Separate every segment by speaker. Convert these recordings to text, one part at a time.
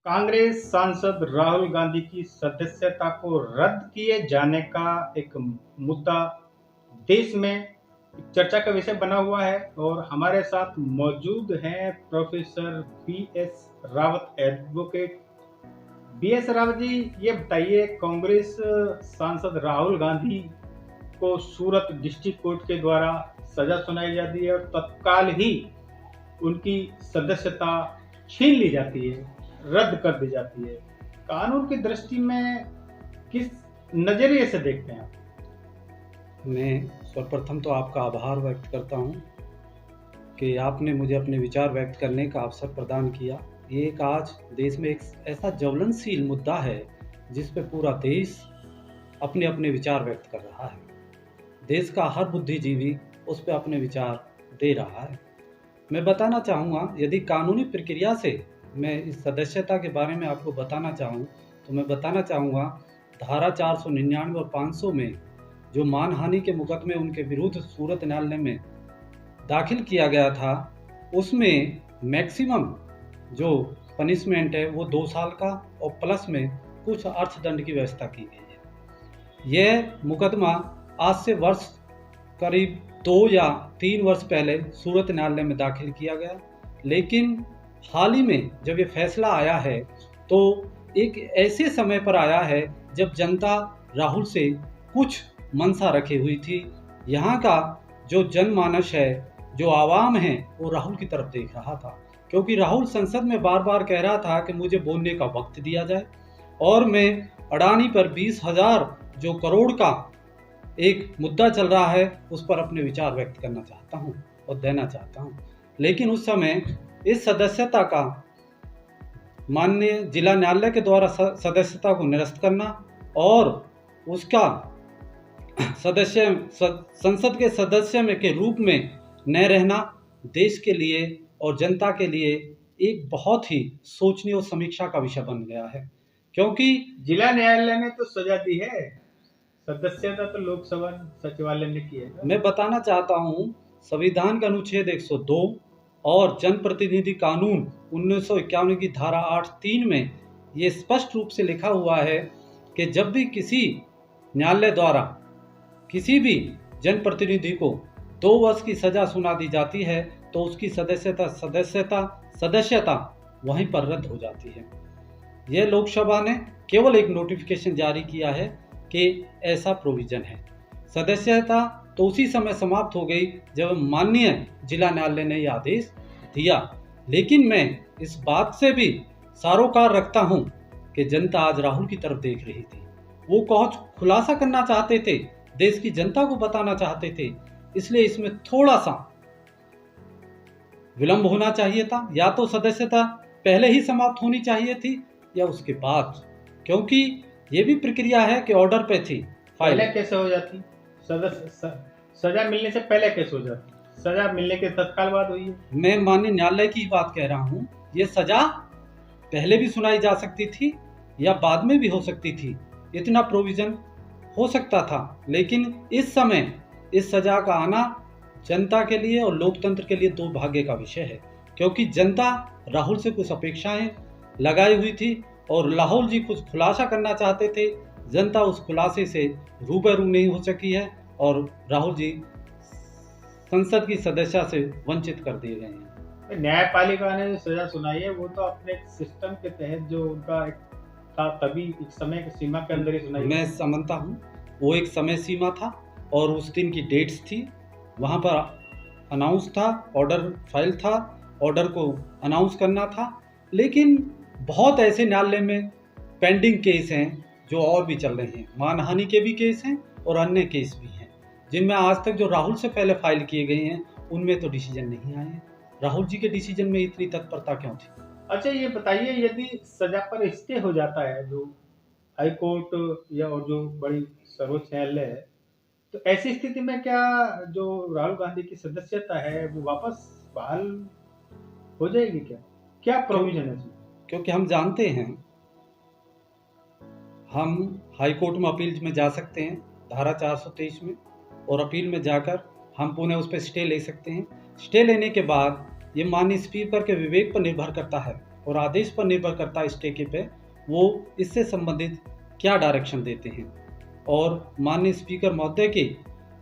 Speaker 1: कांग्रेस सांसद राहुल गांधी की सदस्यता को रद्द किए जाने का एक मुद्दा देश में चर्चा का विषय बना हुआ है और हमारे साथ मौजूद हैं professor B S Rawat advocate. B S Rawat ji, ये बताइए, कांग्रेस सांसद राहुल गांधी को सूरत डिस्ट्रिक्ट कोर्ट के द्वारा सजा सुनाई जाती है और तत्काल ही उनकी सदस्यता छीन ली जाती है, रद्द कर दी जाती है। कानून की दृष्टि में किस नजरिए से देखते हैं आप?
Speaker 2: मैं सर्वप्रथम तो आपका आभार व्यक्त करता हूं कि आपने मुझे अपने विचार व्यक्त करने का अवसर प्रदान किया। ये एक आज देश में एक ऐसा ज्वलनशील मुद्दा है जिस पे पूरा देश अपने अपने विचार व्यक्त कर रहा है। देश का हर बुद्धिजीवी उस पर अपने विचार दे रहा है। मैं बताना चाहूँगा, यदि कानूनी प्रक्रिया से मैं इस सदस्यता के बारे में आपको बताना चाहूँ तो मैं बताना चाहूँगा, धारा 499 और 500 में जो मानहानि के मुकदमे उनके विरुद्ध सूरत न्यायालय में दाखिल किया गया था, उसमें मैक्सिमम जो पनिशमेंट है वो 2 साल का और प्लस में कुछ अर्थदंड की व्यवस्था की गई है। यह मुकदमा आज से वर्ष करीब 2 या 3 वर्ष पहले सूरत न्यायालय में दाखिल किया गया, लेकिन हाल ही में जब ये फैसला आया है तो एक ऐसे समय पर आया है जब जनता राहुल से कुछ मंशा रखी हुई थी। यहाँ का जो जनमानस है, जो आवाम है, वो राहुल की तरफ देख रहा था, क्योंकि राहुल संसद में बार बार कह रहा था कि मुझे बोलने का वक्त दिया जाए और मैं अडानी पर 20,000 जो करोड़ का एक मुद्दा चल रहा है उस पर अपने विचार व्यक्त करना चाहता हूं और देना चाहता हूं। लेकिन उस समय इस सदस्यता का माननीय जिला न्यायालय के द्वारा सदस्यता को निरस्त करना और उसका संसद के सदस्य में के रूप में न रहना देश के लिए और जनता के लिए एक बहुत ही सोचनीय और समीक्षा का विषय बन गया है, क्योंकि
Speaker 1: जिला न्यायालय ने तो सजा दी है, सदस्यता तो लोकसभा सचिवालय ने की है।
Speaker 2: मैं बताना चाहता हूं, संविधान का अनुच्छेद 102 और जनप्रतिनिधि कानून 1951 की धारा 8(3) में ये स्पष्ट रूप से लिखा हुआ है कि जब भी किसी न्यायालय द्वारा किसी भी जनप्रतिनिधि को 2 वर्ष की सजा सुना दी जाती है तो उसकी सदस्यता वहीं पर रद्द हो जाती है। यह लोकसभा ने केवल एक नोटिफिकेशन जारी किया है कि ऐसा प्रोविजन है। सदस्यता तो उसी समय समाप्त हो गई जब माननीय जिला न्यायालय ने यह आदेश दिया। लेकिन मैं इस बात से भी सरोकार रखता हूं कि जनता आज राहुल की तरफ देख रही थी। वो कुछ खुलासा करना चाहते थे, देश की जनता को बताना चाहते थे, इसलिए इसमें थोड़ा सा विलंब होना चाहिए था। या तो सदस्यता पहले ही समाप्त होनी चाहिए थी या उसके बाद, क्योंकि ये भी प्रक्रिया है कि ऑर्डर पे थी।
Speaker 1: पहले कैसे हो जाती? सजा मिलने से पहले कैसे हो जाती? सजा मिलने के तत्काल बाद हुई है।
Speaker 2: मैं माननीय न्यायालय की बात कह रहा हूँ, ये सजा पहले भी सुनाई जा सकती थी या बाद में भी हो सकती थी, इतना प्रोविजन हो सकता था। लेकिन इस समय इस सजा का आना जनता के लिए और लोकतंत्र के लिए दुर्भाग्य का विषय है, क्योंकि जनता राहुल से कुछ अपेक्षाएं लगाई हुई थी और राहुल जी कुछ खुलासा करना चाहते थे। जनता उस खुलासे से रूबरू नहीं हो सकी है और राहुल जी संसद की सदस्यता से वंचित कर दिए गए हैं।
Speaker 1: न्यायपालिका ने जो सजा सुनाई है वो तो अपने सिस्टम के तहत जो उनका एक था, तभी एक समय की सीमा के अंदर ही सुनाई।
Speaker 2: मैं समझता हूँ वो एक समय सीमा था और उस दिन की डेट्स थी, वहाँ पर अनाउंस था, ऑर्डर फाइल था, ऑर्डर को अनाउंस करना था। लेकिन बहुत ऐसे न्यायालय में पेंडिंग केस हैं जो और भी चल रहे हैं, मानहानि के भी केस हैं और अन्य केस भी हैं, जिनमें आज तक जो राहुल से पहले फाइल किए गए हैं उनमें तो डिसीजन नहीं आए हैं। राहुल जी के डिसीजन में इतनी तत्परता क्यों थी?
Speaker 1: अच्छा, ये बताइए, यदि सजा पर स्टे हो जाता है जो हाई कोर्ट या और जो बड़ी सर्वोच्च न्यायालय है, तो ऐसी स्थिति में क्या जो राहुल गांधी की सदस्यता है वो वापस बहाल हो जाएगी? क्या प्रोविजन है?
Speaker 2: क्योंकि हम जानते हैं हम हाई कोर्ट में अपील में जा सकते हैं धारा 423 में, और अपील में जाकर हम पुनः उस पर स्टे ले सकते हैं। स्टे लेने के बाद ये माननीय स्पीकर के विवेक पर निर्भर करता है और आदेश पर निर्भर करता है स्टे पे वो इससे संबंधित क्या डायरेक्शन देते हैं, और माननीय स्पीकर महोदय के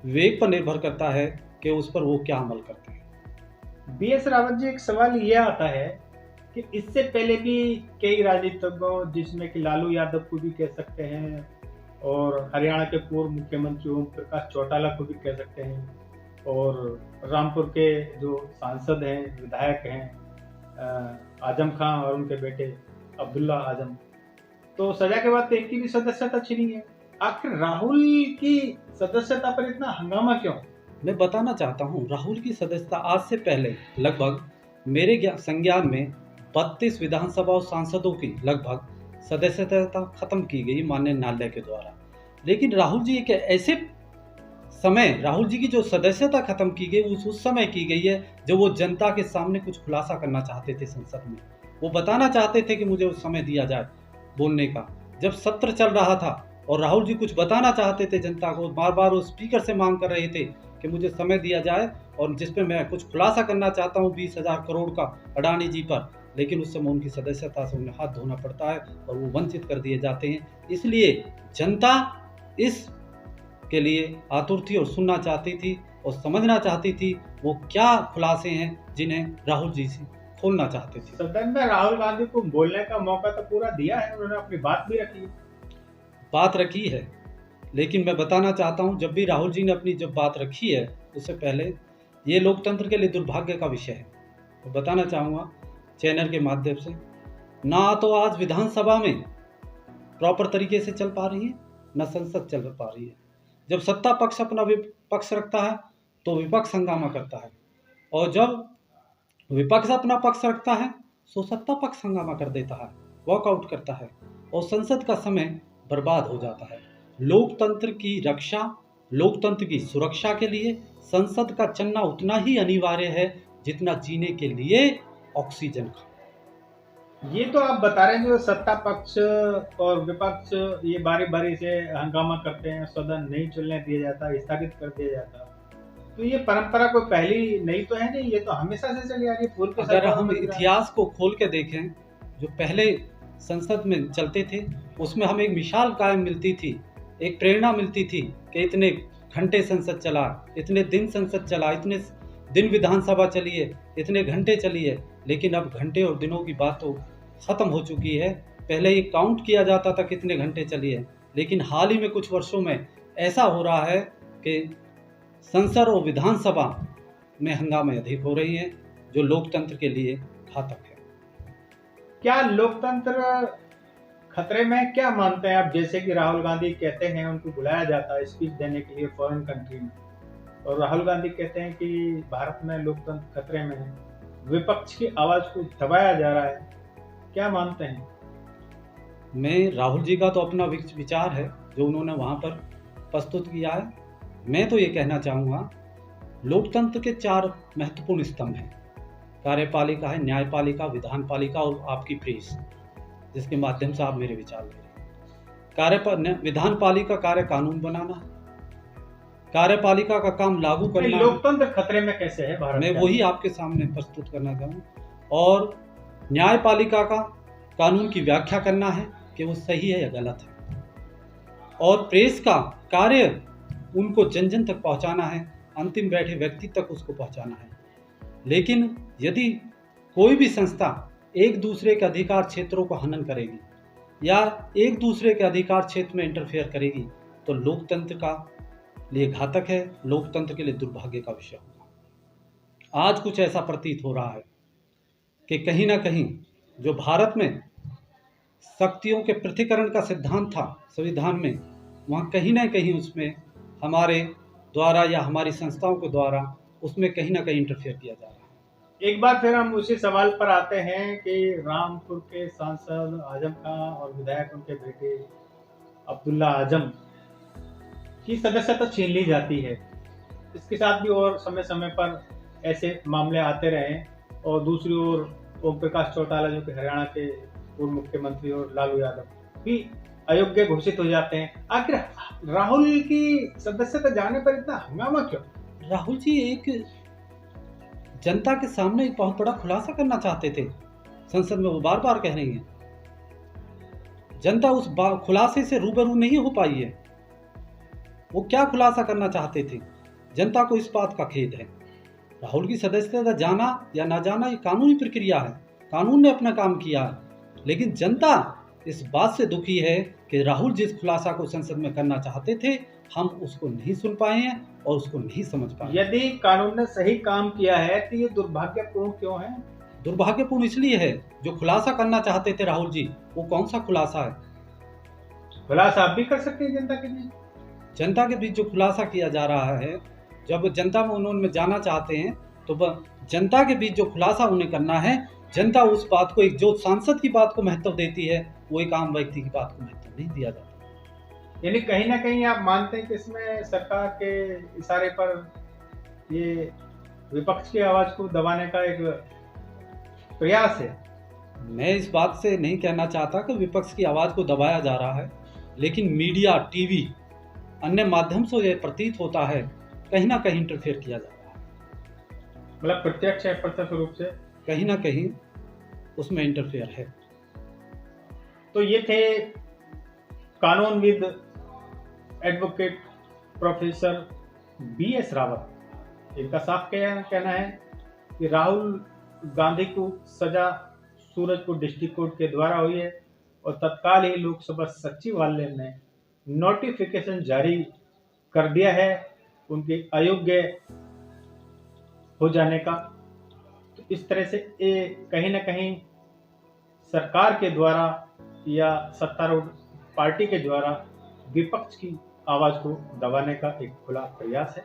Speaker 2: विवेक पर निर्भर करता है कि उस पर वो क्या अमल करते हैं।
Speaker 1: BS रावत जी, एक सवाल ये आता है कि इससे पहले भी कई राजनीतिज्ञों, जिसमें कि लालू यादव को भी कह सकते हैं और हरियाणा के पूर्व मुख्यमंत्री ओम प्रकाश चौटाला को भी कह सकते हैं, और रामपुर के जो सांसद हैं, विधायक हैं आजम खां और उनके बेटे अब्दुल्ला आजम, तो सजा के बाद तो इनकी भी सदस्यता छिनी है। आखिर राहुल की सदस्यता पर इतना हंगामा क्यों?
Speaker 2: मैं बताना चाहता हूँ, राहुल की सदस्यता आज से पहले लगभग मेरे संज्ञान में 32 विधानसभा और सांसदों की लगभग सदस्यता खत्म की गई माननीय न्यायालय के द्वारा। लेकिन राहुल जी एक ऐसे समय, राहुल जी की जो सदस्यता खत्म की गई उस समय की गई है जब वो जनता के सामने कुछ खुलासा करना चाहते थे संसद में। वो बताना चाहते थे कि मुझे उस समय दिया जाए बोलने का, जब सत्र चल रहा था और राहुल जी कुछ बताना चाहते थे जनता को, बार बार वो स्पीकर से मांग कर रहे थे कि मुझे समय दिया जाए और जिसपे मैं कुछ खुलासा करना चाहता हूँ 20,000 करोड़ का अडानी जी पर, लेकिन उस समय उनकी सदस्यता से उन्हें हाथ धोना पड़ता है और वो वंचित कर दिए जाते हैं। इसलिए जनता इस के लिए आतुर थी और सुनना चाहती थी और समझना चाहती थी वो क्या खुलासे हैं जिन्हें राहुल जी से खोलना चाहते थे।
Speaker 1: सदन में राहुल गांधी को बोलने का मौका तो पूरा दिया है, उन्होंने अपनी बात भी रखी है,
Speaker 2: लेकिन मैं बताना चाहता हूं, जब भी राहुल जी ने अपनी जब बात रखी है उससे पहले ये लोकतंत्र के लिए दुर्भाग्य का विषय है। तो बताना चाहूँगा चैनल के माध्यम से, ना तो आज विधानसभा में प्रॉपर तरीके से चल पा रही है, ना संसद चल पा रही है। जब सत्ता पक्ष अपना पक्ष रखता है तो विपक्ष हंगामा करता है, और जब विपक्ष अपना पक्ष रखता है तो सत्ता पक्ष हंगामा कर देता है, वॉकआउट करता है, और संसद का समय बर्बाद हो जाता है। लोकतंत्र की रक्षा, लोकतंत्र की सुरक्षा के लिए संसद का चलना उतना ही अनिवार्य है जितना जीने के लिए ऑक्सीजन का।
Speaker 1: ये तो आप बता रहे हैं जो सत्ता पक्ष और विपक्ष ये बारी बारी से हंगामा करते हैं, सदन नहीं चलने दिया जाता, स्थगित कर दिया जाता, तो ये परंपरा कोई पहली नहीं तो है नहीं, ये तो हमेशा से चली आ रही है। पूर्व
Speaker 2: अगर हम इतिहास को खोल के देखें, जो पहले संसद में चलते थे उसमें हमें एक मिसाल कायम मिलती थी, एक प्रेरणा मिलती थी कि इतने घंटे संसद चला, इतने दिन संसद चला, इतने दिन विधानसभा चली है, इतने घंटे चली है। लेकिन अब घंटे और दिनों की बात तो खत्म हो चुकी है। पहले ये काउंट किया जाता था कितने घंटे चली है, लेकिन हाल ही में कुछ वर्षों में ऐसा हो रहा है कि संसद और विधानसभा में हंगामे अधिक हो रही हैं, जो लोकतंत्र के लिए घातक है।
Speaker 1: क्या लोकतंत्र खतरे में, क्या मानते हैं आप? जैसे कि राहुल गांधी कहते हैं उनको बुलाया जाता है स्पीच देने के लिए फॉरेन कंट्री में, और राहुल गांधी कहते हैं कि भारत में लोकतंत्र खतरे में है, विपक्ष की आवाज को दबाया जा रहा है, क्या मानते हैं?
Speaker 2: मैं, राहुल जी का तो अपना विचार है जो उन्होंने वहां पर प्रस्तुत किया है। मैं तो ये कहना चाहूँगा, लोकतंत्र के 4 महत्वपूर्ण स्तंभ हैं। कार्यपालिका है, न्यायपालिका, विधानपालिका और आपकी प्रेस, जिसके माध्यम से आप मेरे विचार ले। विधानपालिका कार्य कानून बनाना है, कार्यपालिका का काम लागू करना।
Speaker 1: लोकतंत्र खतरे में कैसे है भारत?
Speaker 2: मैं वही आपके सामने प्रस्तुत करना चाहूँ। और न्यायपालिका का कानून की व्याख्या करना है कि वो सही है या गलत है, और प्रेस का कार्य उनको जन जन तक पहुंचाना है, अंतिम बैठे व्यक्ति तक उसको पहुंचाना है। लेकिन यदि कोई भी संस्था एक दूसरे के अधिकार क्षेत्रों को हनन करेगी या एक दूसरे के अधिकार क्षेत्र में इंटरफेयर करेगी तो लोकतंत्र का लिए घातक है, लोकतंत्र के लिए दुर्भाग्य का विषय होगा। आज कुछ ऐसा प्रतीत हो रहा है कि कहीं ना कहीं जो भारत में शक्तियों के पृथक्करण का सिद्धांत था संविधान में, वहाँ कहीं ना कहीं उसमें हमारे द्वारा या हमारी संस्थाओं के द्वारा उसमें कहीं ना कहीं इंटरफेयर किया जा रहा है।
Speaker 1: एक बार फिर हम उसी सवाल पर आते हैं कि रामपुर के सांसद आजम खां और विधायक उनके बेटे अब्दुल्ला आजम की सदस्यता छीन ली जाती है। इसके साथ भी और समय समय पर ऐसे मामले आते रहे, और दूसरी ओर ओम प्रकाश चौटाला जो कि हरियाणा के पूर्व मुख्यमंत्री और लालू यादव भी अयोग्य घोषित हो जाते हैं। आखिर राहुल की सदस्यता जाने पर इतना हंगामा क्यों?
Speaker 2: राहुल जी एक जनता के सामने एक बहुत बड़ा खुलासा करना चाहते थे संसद में वो बार बार कह रही हैं। जनता उस खुलासे से रूबरू नहीं हो पाई है। वो क्या खुलासा करना चाहते थे, जनता को इस बात का खेद है। राहुल की सदस्यता जाना या ना जाना ये कानूनी प्रक्रिया है, कानून ने अपना काम किया है, लेकिन जनता इस बात से दुखी है कि राहुल जिस खुलासा को संसद में करना चाहते थे हम उसको नहीं सुन पाए हैं और उसको नहीं समझ पाए।
Speaker 1: यदि कानून ने सही काम किया है तो ये दुर्भाग्यपूर्ण क्यों है?
Speaker 2: दुर्भाग्यपूर्ण इसलिए है, जो खुलासा करना चाहते थे राहुल जी, वो कौन सा खुलासा है?
Speaker 1: खुलासा आप भी कर सकते हैं जनता के बीच।
Speaker 2: जनता के बीच जो खुलासा किया जा रहा है, जब जनता में उन्होंने जाना चाहते हैं तो जनता के बीच जो खुलासा उन्हें करना है, जनता उस बात को, एक जो सांसद की बात को महत्व देती है, वो एक आम व्यक्ति की बात को महत्व नहीं दिया जाता।
Speaker 1: यानी कहीं ना कहीं आप मानते हैं कि इसमें सरकार के इशारे पर ये विपक्ष की आवाज को दबाने का एक प्रयास है।
Speaker 2: मैं इस बात से नहीं कहना चाहता कि विपक्ष की आवाज को दबाया जा रहा है, लेकिन मीडिया, टीवी, अन्य माध्यम से यह प्रतीत होता है कहीं ना कहीं इंटरफेयर किया जा रहा है।
Speaker 1: मतलब प्रत्यक्ष या प्रत्यक्ष रूप से
Speaker 2: कहीं ना कहीं उसमें इंटरफेयर है।
Speaker 1: तो ये थे कानूनविद एडवोकेट प्रोफेसर BS रावत। इनका साफ कहना है कि राहुल गांधी को सजा सूरजपुर डिस्ट्रिक्ट कोर्ट के द्वारा हुई है और तत्काल ही लोकसभा सचिवालय ने नोटिफिकेशन जारी कर दिया है उनके अयोग्य हो जाने का। तो इस तरह से ये कहीं ना कहीं सरकार के द्वारा या सत्तारूढ़ पार्टी के द्वारा विपक्ष की आवाज को दबाने का एक खुला प्रयास है।